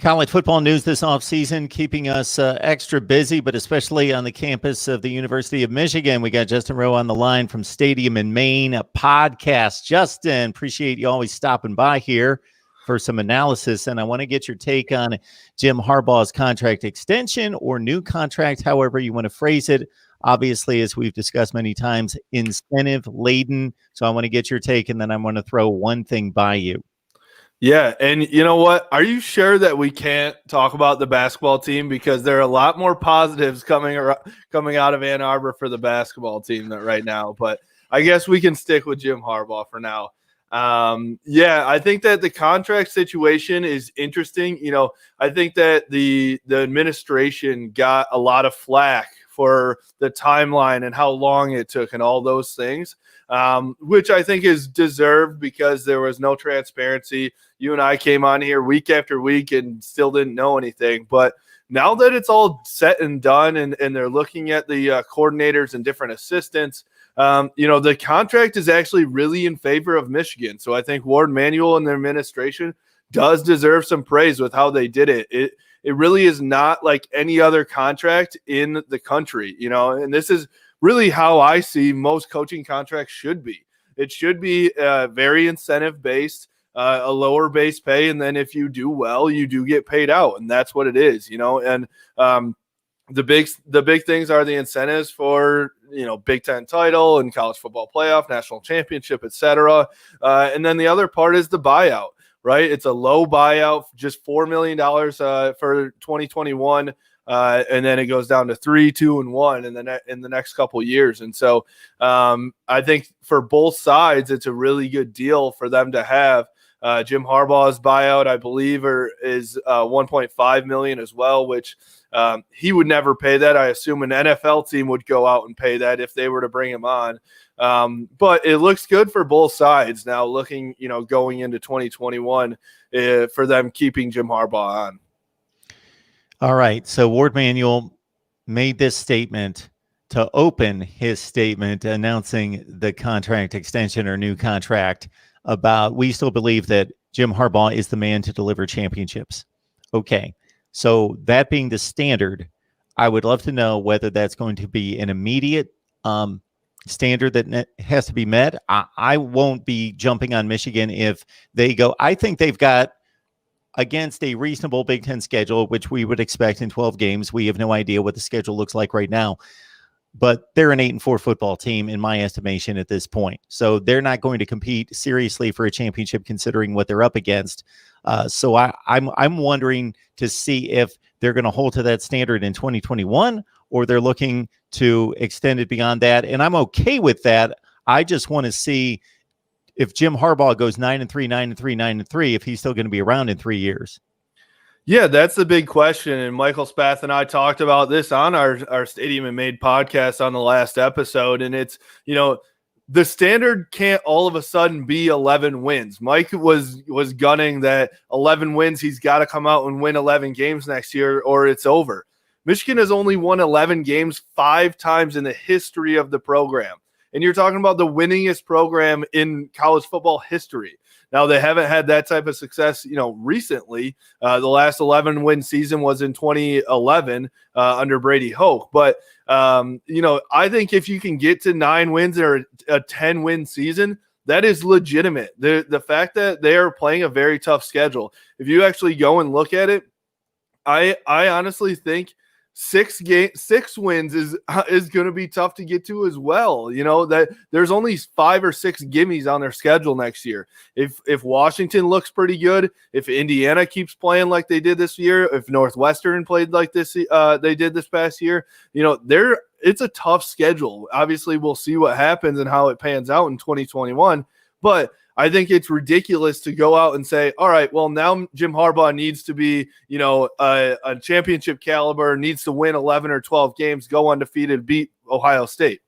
College football news this offseason, keeping us extra busy, but especially on the campus of the University of Michigan. We got Justin Rowe on the line from Stadium in Maine, a podcast. Justin, appreciate you always stopping by here for some analysis, and I want to get your take on Jim Harbaugh's contract extension or new contract, however you want to phrase it. Obviously, as we've discussed many times, incentive-laden. So I want to get your take, and then I want to throw one thing by you. Yeah, and you know what? Are you sure that we can't talk about the basketball team, because there are a lot more positives coming out of Ann Arbor for the basketball team right now? But I guess we can stick with Jim Harbaugh for now. I think that the contract situation is interesting. I think that the administration got a lot of flack for the timeline and how long it took and all those things, which I think is deserved because there was no transparency. You and I came on here week after week and still didn't know anything. But now that it's all set and done and they're looking at the coordinators and different assistants, the contract is actually really in favor of Michigan. So I think Ward Manuel and the administration does deserve some praise with how they did it. It really is not like any other contract in the country, and this is really how I see most coaching contracts should be. It should be very incentive-based, a lower base pay, and then if you do well, you do get paid out, and that's what it is, and the big things are the incentives for, Big Ten title and college football playoff, national championship, etc. And then the other part is the buyout. Right, it's a low buyout, just $4 million for 2021, and then it goes down to 3, 2, and 1 in the next couple of years. And so, I think for both sides, it's a really good deal for them to have. Jim Harbaugh's buyout, I believe, is $1.5 million as well, which he would never pay that. I assume an NFL team would go out and pay that if they were to bring him on. But it looks good for both sides now, looking, going into 2021 for them keeping Jim Harbaugh on. All right. So Ward Manuel made this statement to open his statement announcing the contract extension or new contract about, we still believe that Jim Harbaugh is the man to deliver championships. Okay. So that being the standard, I would love to know whether that's going to be an immediate standard that has to be met. I won't be jumping on Michigan if they go. I think they've got, against a reasonable Big Ten schedule, which we would expect in 12 games. We have no idea what the schedule looks like right now, but they're an 8-4 football team in my estimation at this point. So they're not going to compete seriously for a championship considering what they're up against. So I'm wondering to see if they're going to hold to that standard in 2021 or they're looking to extend it beyond that. And I'm okay with that. I just want to see if Jim Harbaugh goes 9-3, 9-3, 9-3, if he's still going to be around in 3 years. Yeah, that's the big question. And Michael Spath and I talked about this on our Stadium and Made podcast on the last episode. And it's, the standard can't all of a sudden be 11 wins. Mike was gunning that 11 wins. He's got to come out and win 11 games next year or it's over. Michigan has only won 11 games 5 times in the history of the program. And you're talking about the winningest program in college football history. Now, they haven't had that type of success, recently. The last 11-win season was in 2011 under Brady Hoke. But, I think if you can get to 9 wins or a 10-win season, that is legitimate. The fact that they are playing a very tough schedule, if you actually go and look at it, I honestly think 6 wins is going to be tough to get to as well. That there's only 5 or 6 gimmies on their schedule next year. If Washington looks pretty good, if Indiana keeps playing like they did this year, if Northwestern played like this they did this past year, it's a tough schedule. Obviously, we'll see what happens and how it pans out in 2021, but I think it's ridiculous to go out and say, all right, well, now Jim Harbaugh needs to be, a championship caliber, needs to win 11 or 12 games, go undefeated, beat Ohio State.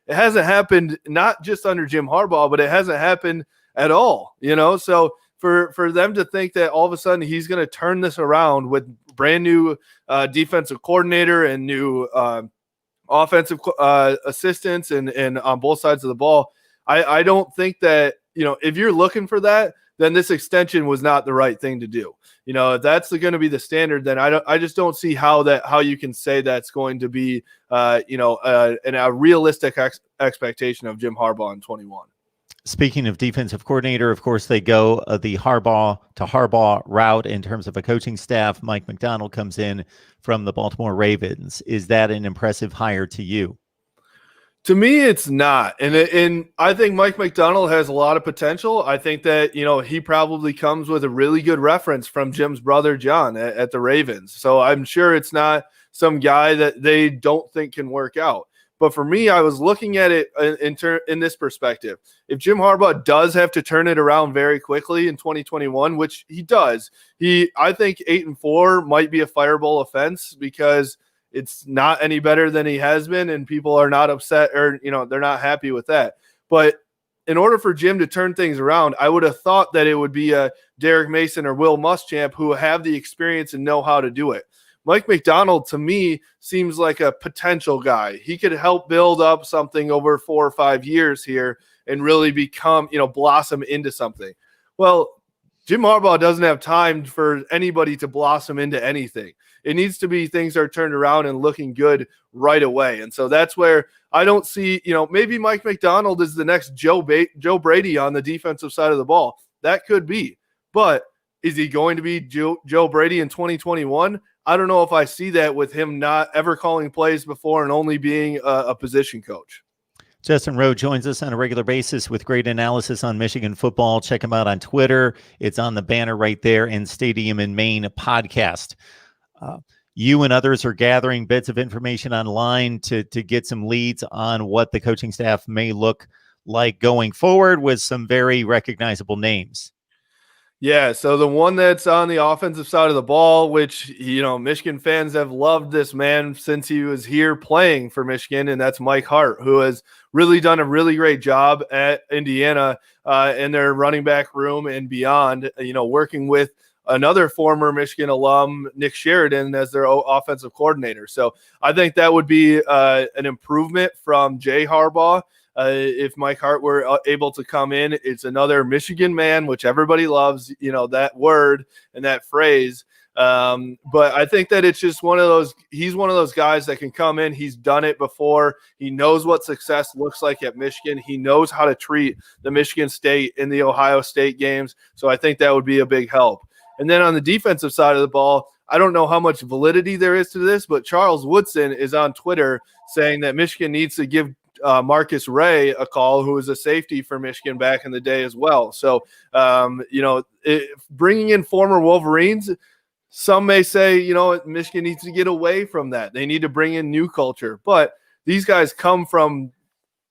It hasn't happened, not just under Jim Harbaugh, but it hasn't happened at all, So for them to think that all of a sudden he's going to turn this around with brand new defensive coordinator and new offensive assistants and on both sides of the ball, I don't think that, if you're looking for that, then this extension was not the right thing to do. If that's going to be the standard, then I just don't see how you can say that's going to be, a realistic expectation of Jim Harbaugh in 21. Speaking of defensive coordinator, of course, they go the Harbaugh route in terms of a coaching staff. Mike Macdonald comes in from the Baltimore Ravens. Is that an impressive hire to you? To me, it's not. And I think Mike Macdonald has a lot of potential. I think that, he probably comes with a really good reference from Jim's brother, John, at the Ravens. So I'm sure it's not some guy that they don't think can work out. But for me, I was looking at it in this perspective. If Jim Harbaugh does have to turn it around very quickly in 2021, which he does, I think 8-4 might be a fireable offense because it's not any better than he has been, and people are not upset or, they're not happy with that. But in order for Jim to turn things around, I would have thought that it would be a Derek Mason or Will Muschamp who have the experience and know how to do it. Mike Macdonald, to me, seems like a potential guy. He could help build up something over 4 or 5 years here and really become, blossom into something. Well, Jim Harbaugh doesn't have time for anybody to blossom into anything. It needs to be things are turned around and looking good right away. And so that's where I don't see, maybe Mike Macdonald is the next Joe Brady on the defensive side of the ball. That could be. But is he going to be Joe Brady in 2021? I don't know if I see that with him not ever calling plays before and only being a position coach. Justin Rowe joins us on a regular basis with great analysis on Michigan football. Check him out on Twitter. It's on the banner right there, and Stadium in Maine podcast. You and others are gathering bits of information online to get some leads on what the coaching staff may look like going forward with some very recognizable names. Yeah, so the one that's on the offensive side of the ball, which, Michigan fans have loved this man since he was here playing for Michigan, and that's Mike Hart, who has really done a really great job at Indiana in their running back room and beyond, working with another former Michigan alum, Nick Sheridan, as their offensive coordinator. So I think that would be an improvement from Jay Harbaugh. If Mike Hart were able to come in, it's another Michigan man, which everybody loves, that word and that phrase. But I think that it's just he's one of those guys that can come in. He's done it before. He knows what success looks like at Michigan. He knows how to treat the Michigan State and the Ohio State games. So I think that would be a big help. And then on the defensive side of the ball, I don't know how much validity there is to this, but Charles Woodson is on Twitter saying that Michigan needs to give Marcus Ray a call, who was a safety for Michigan back in the day as well. So, bringing in former Wolverines, some may say, Michigan needs to get away from that. They need to bring in new culture. But these guys come from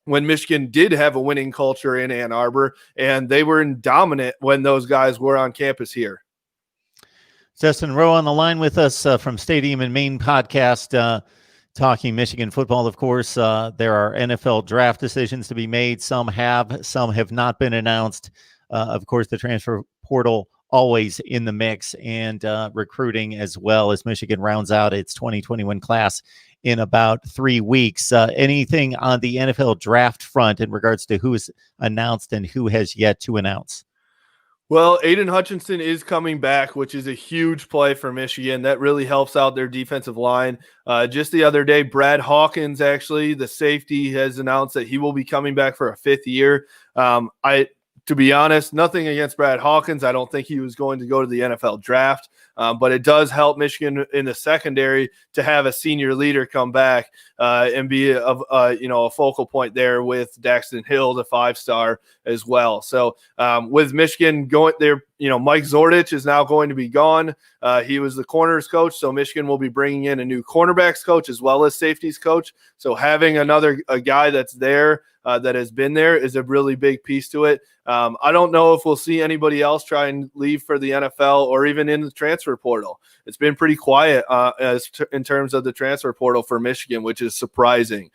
when Michigan did have a winning culture in Ann Arbor, and they were dominant when those guys were on campus here. Justin Rowe on the line with us from Stadium in Maine podcast, talking Michigan football. Of course, there are NFL draft decisions to be made. Some have not been announced. Of course, the transfer portal always in the mix, and recruiting as well, as Michigan rounds out its 2021 class in about 3 weeks. Anything on the NFL draft front in regards to who is announced and who has yet to announce? Well, Aiden Hutchinson is coming back, which is a huge play for Michigan. That really helps out their defensive line. Just the other day, Brad Hawkins, actually, the safety, has announced that he will be coming back for a 5th year. To be honest, nothing against Brad Hawkins. I don't think he was going to go to the NFL draft, but it does help Michigan in the secondary to have a senior leader come back and be a focal point there with Daxton Hill, the 5-star as well. So with Michigan going there, Mike Zordich is now going to be gone. He was the corners coach, so Michigan will be bringing in a new cornerbacks coach as well as safeties coach. So having a guy that's there that has been there is a really big piece to it. I don't know if we'll see anybody else try and leave for the NFL or even in the transfer portal. It's been pretty quiet in terms of the transfer portal for Michigan, which is surprising.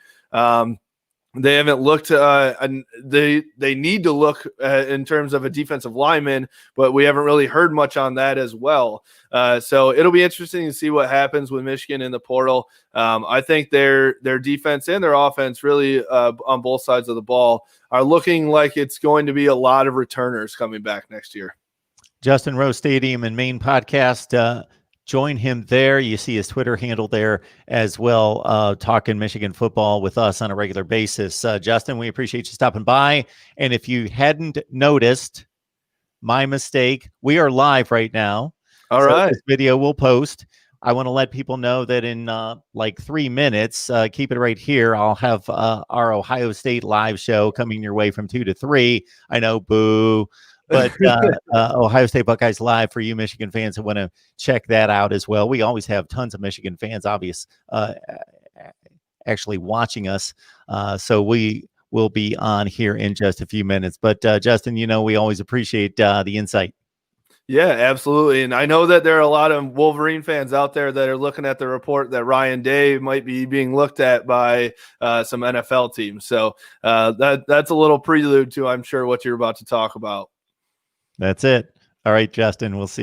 They haven't looked. They need to look in terms of a defensive lineman, but we haven't really heard much on that as well. So it'll be interesting to see what happens with Michigan in the portal. I think their defense and their offense really on both sides of the ball are looking like it's going to be a lot of returners coming back next year. Justin Rose Stadium and Maine podcast. Join him there. You see his Twitter handle there as well, talking Michigan football with us on a regular basis. Justin, we appreciate you stopping by. And if you hadn't noticed, my mistake, we are live right now. All right. This video will post. I want to let people know that in like 3 minutes, keep it right here. I'll have our Ohio State live show coming your way from 2 to 3. I know, boo. But Ohio State Buckeyes live for you Michigan fans who want to check that out as well. We always have tons of Michigan fans, actually watching us. So we will be on here in just a few minutes. But Justin, we always appreciate the insight. Yeah, absolutely. And I know that there are a lot of Wolverine fans out there that are looking at the report that Ryan Day might be being looked at by some NFL teams. So that's a little prelude to, I'm sure, what you're about to talk about. That's it. All right, Justin, we'll see you.